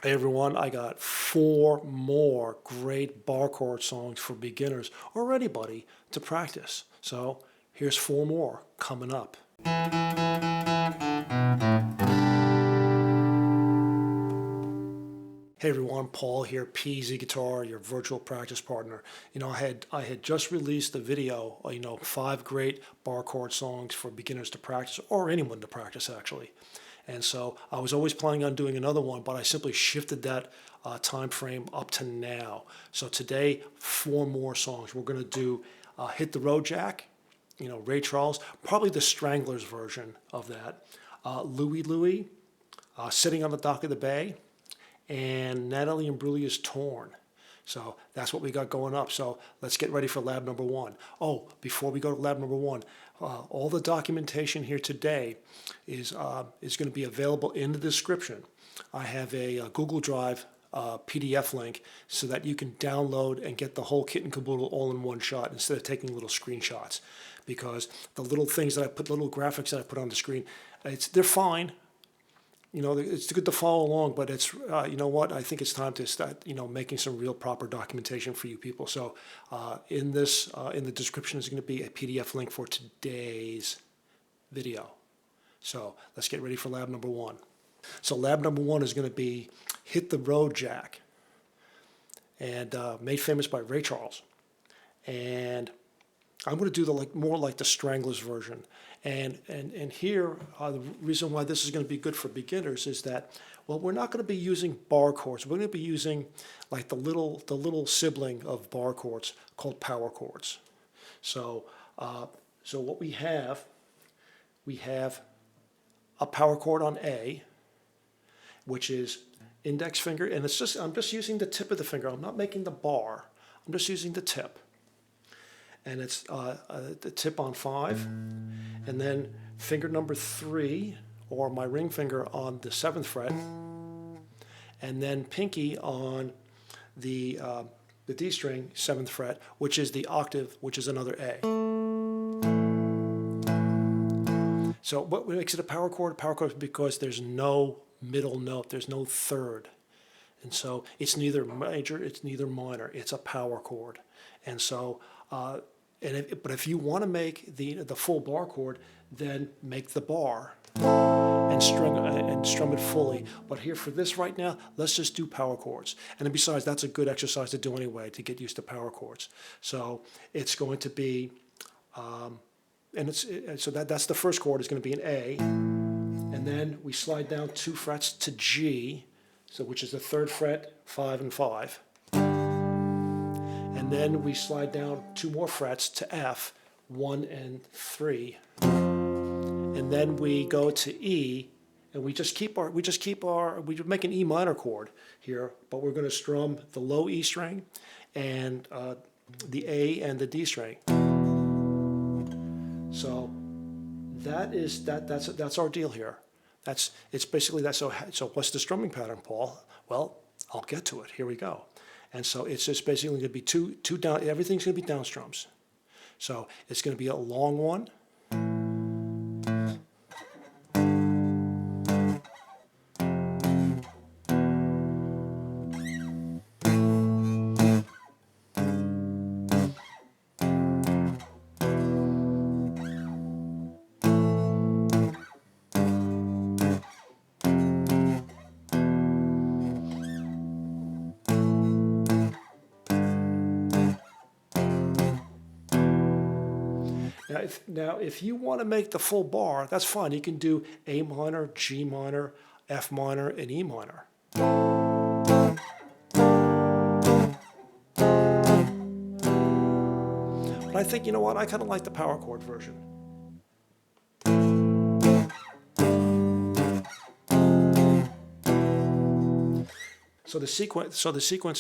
Hey everyone, I got 4 more great bar chord songs for beginners or anybody to practice. So here's 4 more coming up. Hey everyone, Paul here, PZ Guitar, your virtual practice partner. I had just released a video, 5 great bar chord songs for beginners to practice, or anyone to practice actually. And so I was always planning on doing another one, but I simply shifted that time frame up to now. So today, 4 more songs. We're going to do Hit the Road Jack, Ray Charles, probably the Stranglers version of that. Louie Louie, Sitting on the Dock of the Bay, and Natalie Imbruglia's Torn. So that's what we got going up. So let's get ready for lab number 1. Oh, before we go to lab number 1, all the documentation here today is going to be available in the description. I have a Google Drive PDF link so that you can download and get the whole kit and caboodle all in one shot instead of taking little screenshots. Because the little things that I put, little graphics that I put on the screen, they're fine. It's good to follow along, but it's, you know what, I think it's time to start, making some real proper documentation for you people. So in the description is going to be a PDF link for today's video. So let's get ready for lab number 1. So lab number 1 is going to be Hit the Road Jack, and made famous by Ray Charles. And I'm going to do more like the Stranglers version. And here, the reason why this is going to be good for beginners is that, well, we're not going to be using bar chords. We're going to be using like the little sibling of bar chords called power chords. So what we have a power chord on A, which is index finger, and I'm just using the tip of the finger. I'm not making the bar. I'm just using the tip. And it's the tip on 5, and then finger number 3, or my ring finger on the 7th fret, and then pinky on the D string, 7th fret, which is the octave, which is another A. So what makes it a power chord? A power chord is because there's no middle note, there's no third. And so it's neither major, it's neither minor, it's a power chord. And so, but if you want to make the full bar chord, then make the bar and strum it fully. But here for this right now, let's just do power chords. And then besides, that's a good exercise to do anyway to get used to power chords. So it's going to be, so that's the first chord is going to be an A, and then we slide down 2 frets to G, so which is the 3rd fret, 5 and 5. And then we slide down 2 more frets to F, 1 and 3. And then we go to E, and we make an E minor chord here, but we're going to strum the low E string and the A and the D string. So that's our deal here. It's basically that. So what's the strumming pattern, Paul? Well, I'll get to it. Here we go. And so it's just basically going to be two down. Everything's going to be down strums. So it's going to be a long one. Now, if you want to make the full bar, that's fine. You can do A minor, G minor, F minor, and E minor. But I think, you know what, I kind of like the power chord version. So the sequence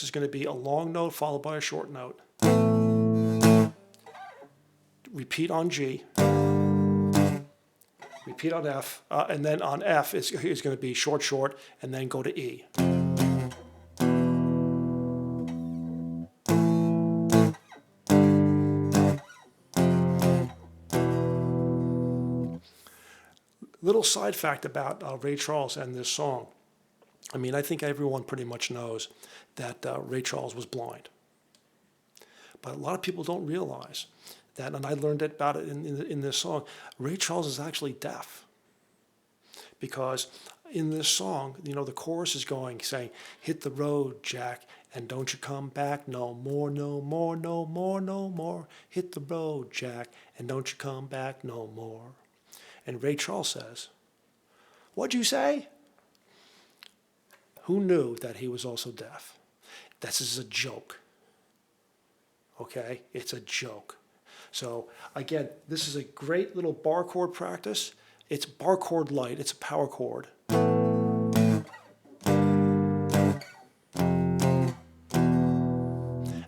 is going to be a long note followed by a short note. Repeat on G, repeat on F, and then on F it's going to be short, short, and then go to E. Little side fact about Ray Charles and this song. I mean, I think everyone pretty much knows that Ray Charles was blind. But a lot of people don't realize that, and I learned about it in this song. Ray Charles is actually deaf, because in this song, the chorus is saying, hit the road, Jack, and don't you come back no more, no more, no more, no more. Hit the road, Jack, and don't you come back no more. And Ray Charles says, what'd you say? Who knew that he was also deaf? This is a joke. Okay? It's a joke. So again, this is a great little bar chord practice. It's bar chord light. It's a power chord.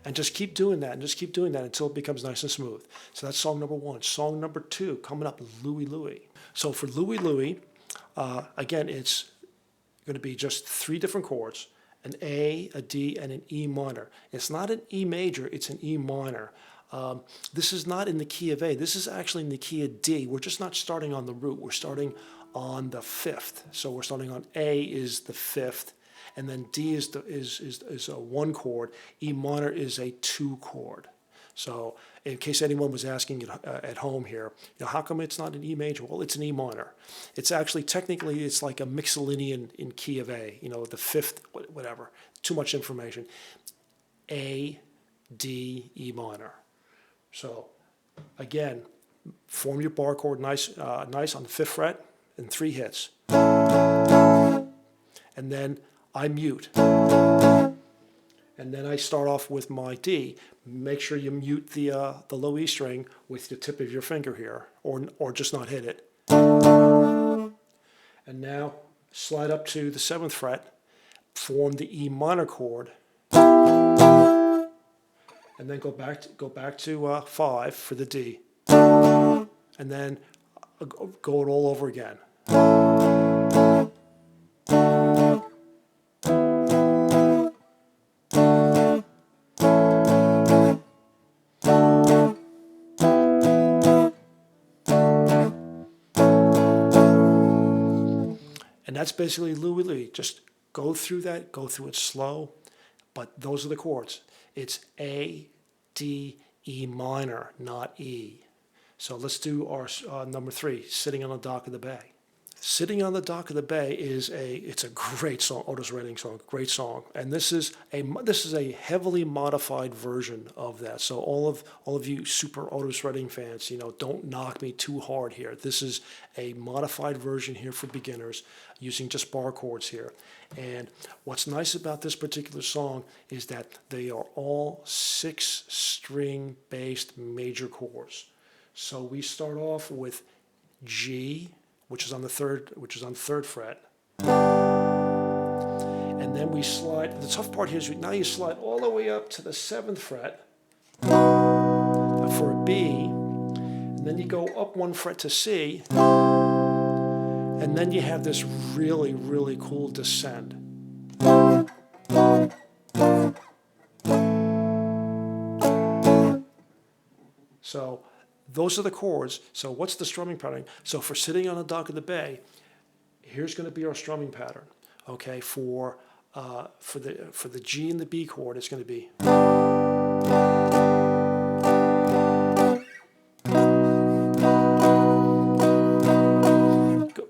And just keep doing that, and just keep doing that until it becomes nice and smooth. So that's song number 1. Song number 2, coming up, Louie Louie. So for Louie Louie, again, it's going to be just 3 different chords, an A, a D, and an E minor. It's not an E major, it's an E minor. This is not in the key of A. This is actually in the key of D. We're just not starting on the root. We're starting on the 5th. So we're starting on A is the 5th, and then D is a 1 chord. E minor is a 2 chord. So in case anyone was asking at home here, how come it's not an E major? Well, it's an E minor. It's actually, technically, it's like a mixolydian in key of A, the 5th, whatever. Too much information. A, D, E minor. So again, form your bar chord nice on the 5th fret in 3 hits. And then I mute. And then I start off with my D. Make sure you mute the low E string with the tip of your finger here, or just not hit it. And now slide up to the 7th fret, form the E minor chord, and then go back to 5 for the D, and then go it all over again. And that's basically Louie Louie. Just go through that, go through it slow, but those are the chords. It's A, D, E minor, not E. So let's do our number 3, Sitting on the Dock of the Bay. Sitting on the Dock of the Bay it's a great song, Otis Redding song, great song. And this is a heavily modified version of that. So all of you super Otis Redding fans, don't knock me too hard here. This is a modified version here for beginners using just bar chords here. And what's nice about this particular song is that they are all 6-string based major chords. So we start off with G, which is on the 3rd fret. And then we slide, the tough part here is now you slide all the way up to the 7th fret for a B, and then you go up 1 fret to C, and then you have this really, really cool descent. So those are the chords. So what's the strumming pattern? So for Sitting on the Dock of the Bay, here's going to be our strumming pattern. Okay, for the G and the B chord, it's going to be.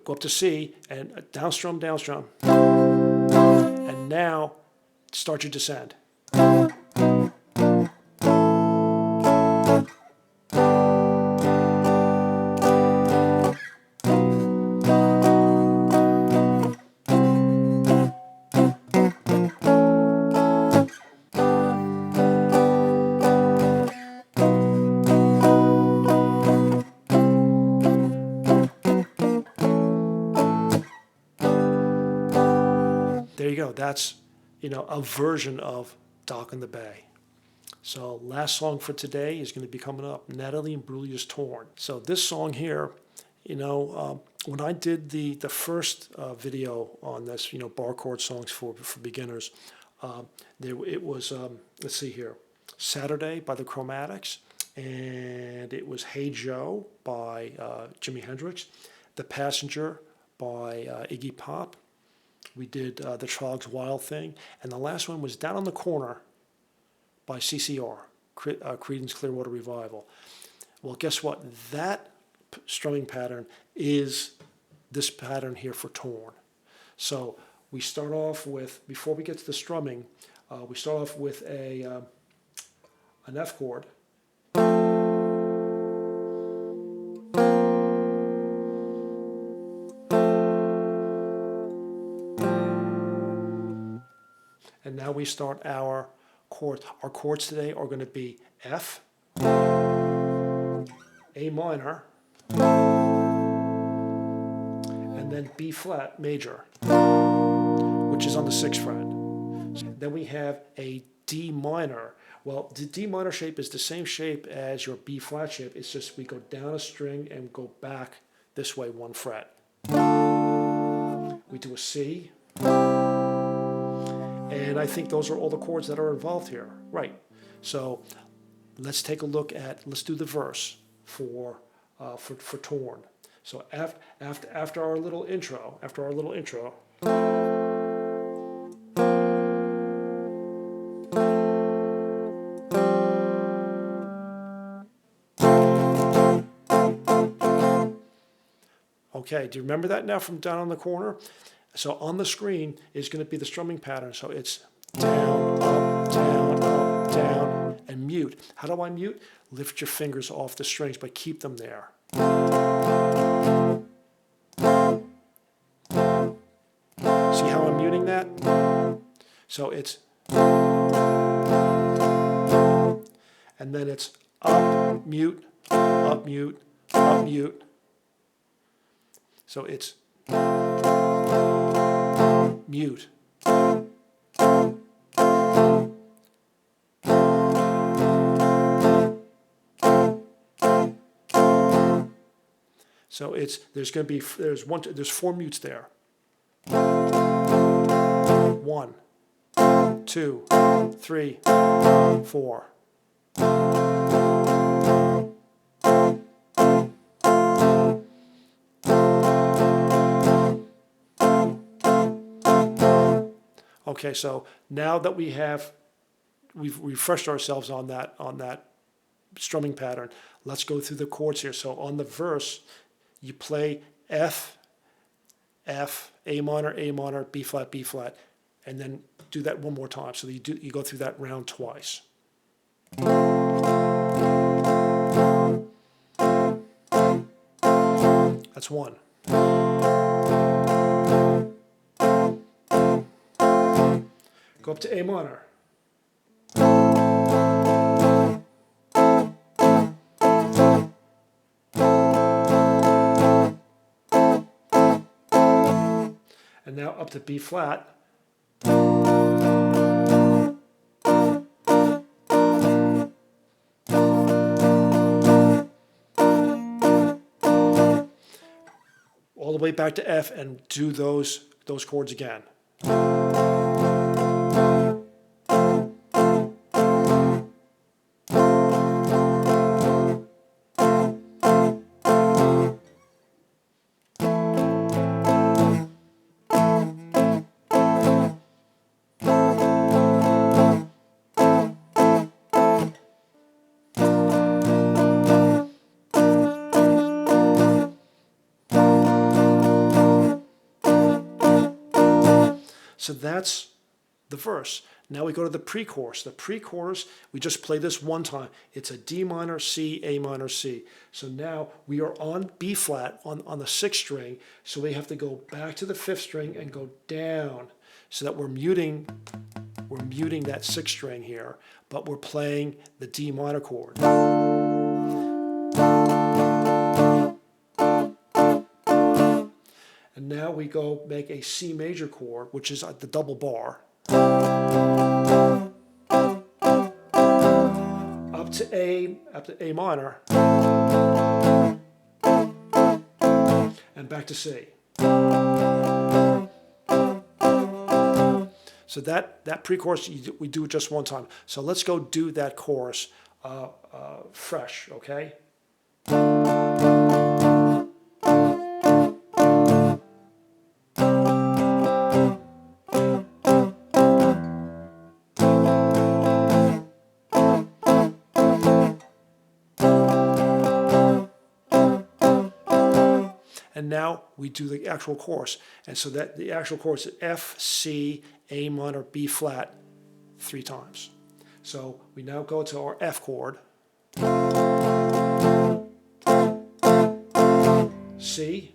Go up to C and down strum, down strum. And now start your descent. There you go. That's, a version of Dock in the Bay. So last song for today is going to be coming up, Natalie Imbruglia's Torn. So this song here, when I did the first video on this, bar chord songs for beginners, it was, let's see here, Saturday by the Chromatics, and it was Hey Joe by Jimi Hendrix, The Passenger by Iggy Pop, We did the Troggs Wild Thing, and the last one was Down on the Corner by CCR, Creedence Clearwater Revival. Well, guess what? That strumming pattern is this pattern here for Torn. So we start off with, before we get to the strumming, we start off with an F chord. And now we start our chords. Our chords today are going to be F, A minor, and then B flat major, which is on the 6th fret. Then we have a D minor. Well, the D minor shape is the same shape as your B flat shape. It's just we go down a string and go back this way 1 fret. We do a C. And I think those are all the chords that are involved here. Right. So let's take a look at, let's do the verse for Torn. So after our little intro, okay, do you remember that now from Down on the Corner? So on the screen is going to be the strumming pattern. So it's down, up, down, and mute. How do I mute? Lift your fingers off the strings, but keep them there. See how I'm muting that? So it's, and then it's up, mute, up, mute, up, mute. So it's mute. So it's, there's 4 mutes there. 1, 2, 3, 4. Okay, so now that we've refreshed ourselves on that strumming pattern, let's go through the chords here. So on the verse, you play F, F, A minor, B flat, and then do that one more time. So you go through that round twice. That's 1. Go up to A minor. And now up to B flat. All the way back to F and do those chords again. So that's the verse. Now we go to the pre-chorus. The pre-chorus, we just play this one time. It's a D minor, C, A minor, C. So now we are on B flat on the 6th string. So we have to go back to the 5th string and go down so that we're muting that 6th string here, but we're playing the D minor chord. And now we go make a C major chord, which is at the double bar. Up to A minor. And back to C. So that pre-chorus, we do it just one time. So let's go do that chorus fresh, okay? And now we do the actual chorus. And so that the actual chorus is F, C, A minor, B flat 3 times. So we now go to our F chord, C,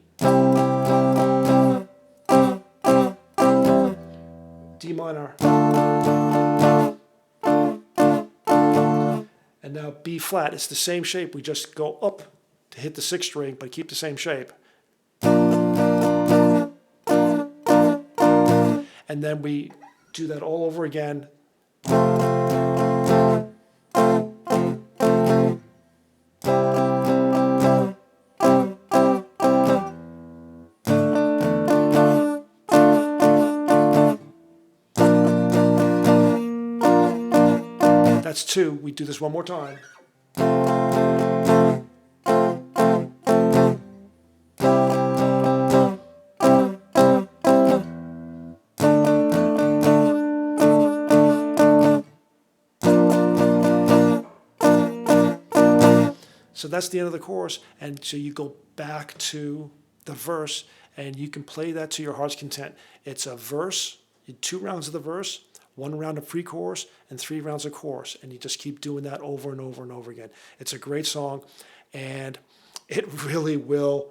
D minor, and now B flat. It's the same shape. We just go up to hit the 6th string, but keep the same shape. And then we do that all over again. That's 2. We do this one more time. So that's the end of the chorus, and so you go back to the verse, and you can play that to your heart's content. It's a verse, 2 rounds of the verse, 1 round of pre-chorus, and 3 rounds of chorus, and you just keep doing that over and over and over again. It's a great song, and it really will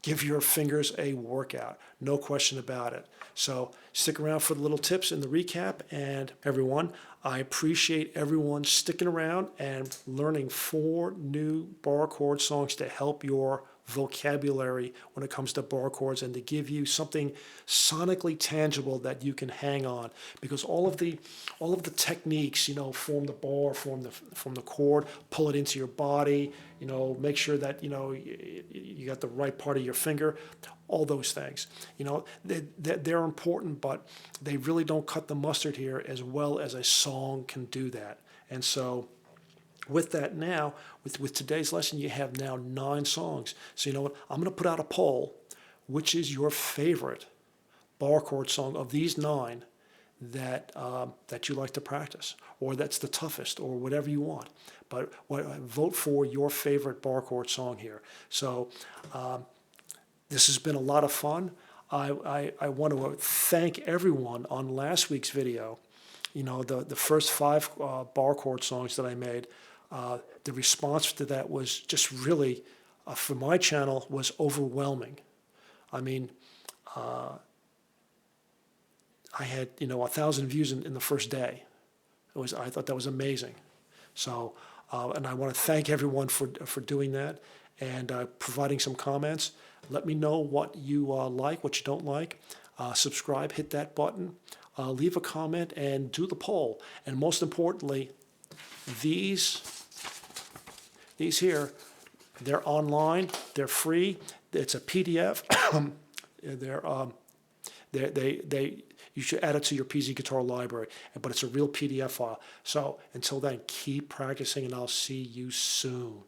give your fingers a workout, no question about it. So stick around for the little tips and the recap. And everyone, I appreciate everyone sticking around and learning 4 new bar chord songs to help your vocabulary when it comes to bar chords and to give you something sonically tangible that you can hang on, because all of the techniques, form the bar, form the chord, pull it into your body, make sure that you got the right part of your finger, all those things, they're important, but they really don't cut the mustard here as well as a song can do that. And so with that now, with today's lesson, you have now 9 songs. So you know what? I'm going to put out a poll. Which is your favorite bar chord song of these 9 that you like to practice, or that's the toughest, or whatever you want? But vote for your favorite bar chord song here. So this has been a lot of fun. I want to thank everyone on last week's video. The first 5 bar chord songs that I made. The response to that was just really, for my channel, was overwhelming. I mean, I had 1,000 views in the first day. I thought that was amazing. So, and I want to thank everyone for doing that and providing some comments. Let me know what you like, what you don't like. Subscribe, hit that button, leave a comment, and do the poll. And most importantly, these here, they're online, they're free, it's a PDF. You should add it to your PZ Guitar library, but it's a real PDF file. So until then, keep practicing, and I'll see you soon.